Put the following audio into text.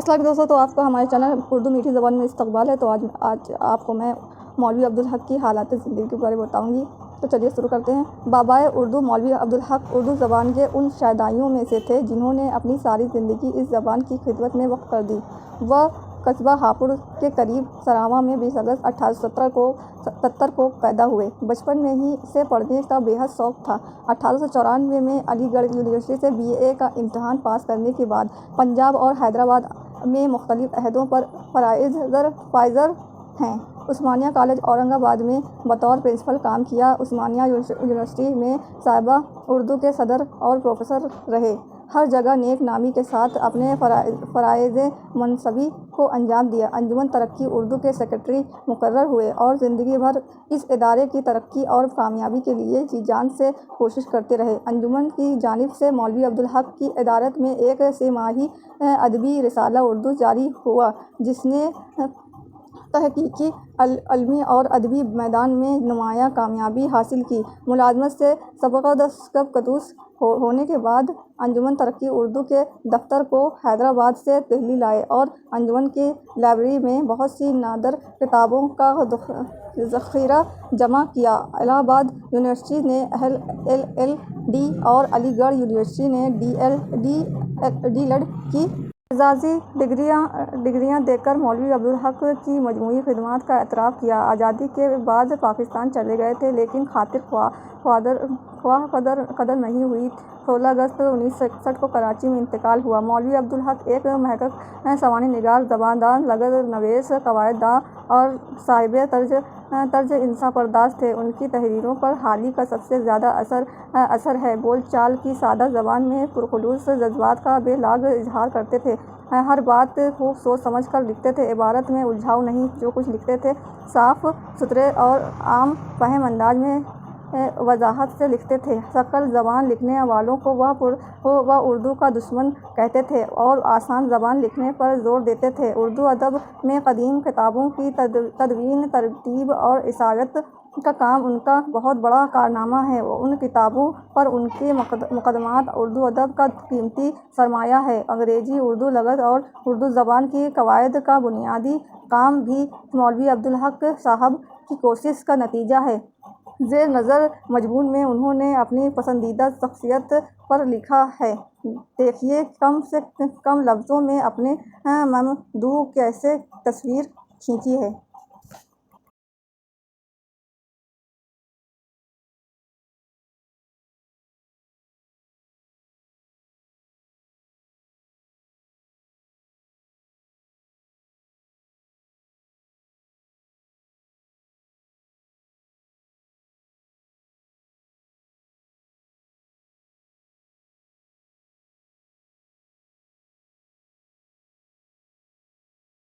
السلام علیکم دوستوں، تو آپ کو ہمارے چینل اردو میٹھی زبان میں استقبال ہے۔ تو آج آپ کو میں مولوی عبدالحق کی حالات زندگی کے بارے میں بتاؤں گی۔ تو چلیے شروع کرتے ہیں۔ بابائے اردو مولوی عبدالحق اردو زبان کے ان شہدائیوں میں سے تھے جنہوں نے اپنی ساری زندگی اس زبان کی خدمت میں وقف کر دی۔ وہ قصبہ ہاپوڑ کے قریب سراواں میں 20 اگست 1877 کو پیدا ہوئے۔ بچپن میں ہی سے پڑھنے کا بے حد شوق تھا۔ 1894 میں علی گڑھ یونیورسٹی سے BA کا امتحان پاس کرنے کے بعد پنجاب اور حیدرآباد میں مختلف عہدوں پر فائز ہیں۔ عثمانیہ کالج اورنگ آباد میں بطور پرنسپل کام کیا۔ عثمانیہ یونیورسٹی میں سابق اردو کے صدر اور پروفیسر رہے۔ ہر جگہ نیک نامی کے ساتھ اپنے فرائض منصبی کو انجام دیا۔ انجمن ترقی اردو کے سیکریٹری مقرر ہوئے اور زندگی بھر اس ادارے کی ترقی اور کامیابی کے لیے جی جان سے کوشش کرتے رہے۔ انجمن کی جانب سے مولوی عبدالحق کی ادارت میں ایک 6 ماہی ادبی رسالہ اردو جاری ہوا جس نے تحقیقی، علمی اور ادبی میدان میں نمایاں کامیابی حاصل کی۔ ملازمت سے سبکدوش ہونے کے بعد انجمن ترقی اردو کے دفتر کو حیدرآباد سے دہلی لائے اور انجمن کی لائبریری میں بہت سی نادر کتابوں کا ذخیرہ جمع کیا۔ الہ آباد یونیورسٹی نے LL.D اور علی گڑھ یونیورسٹی نے DLD کی اعزازی ڈگریاں دے کر مولوی عبدالحق کی مجموعی خدمات کا اعتراف کیا۔ آزادی کے بعد پاکستان چلے گئے تھے لیکن خاطر خواہ قدر نہیں ہوئی۔ 16 اگست 1961 کو کراچی میں انتقال ہوا۔ مولوی عبدالحق ایک محقق، سوانح نگار، زباندان، لغت نویس، قواعد داں اور صاحب طرز انصاف پرداز تھے۔ ان کی تحریروں پر حالی کا سب سے زیادہ اثر ہے۔ بول چال کی سادہ زبان میں پرخلوص جذبات کا بے لاگ اظہار کرتے تھے۔ ہر بات خوب سوچ سمجھ کر لکھتے تھے۔ عبارت میں الجھاؤ نہیں۔ جو کچھ لکھتے تھے صاف ستھرے اور عام فہم انداز میں وضاحت سے لکھتے تھے۔ ثقل زبان لکھنے والوں کو وہ اردو کا دشمن کہتے تھے اور آسان زبان لکھنے پر زور دیتے تھے۔ اردو ادب میں قدیم کتابوں کی تدوین، ترتیب اور عیسائیت کا کام ان کا بہت بڑا کارنامہ ہے۔ ان کتابوں پر ان کے مقدمات اردو ادب کا قیمتی سرمایہ ہیں۔ انگریزی اردو لغت اور اردو زبان کی قواعد کا بنیادی کام بھی مولوی عبدالحق صاحب کی کوشش کا نتیجہ ہے۔ زیر نظر مضمون میں انہوں نے اپنی پسندیدہ شخصیت پر لکھا ہے۔ دیکھیے کم سے کم لفظوں میں اپنے ممدوح کیسے تصویر کھینچی ہے۔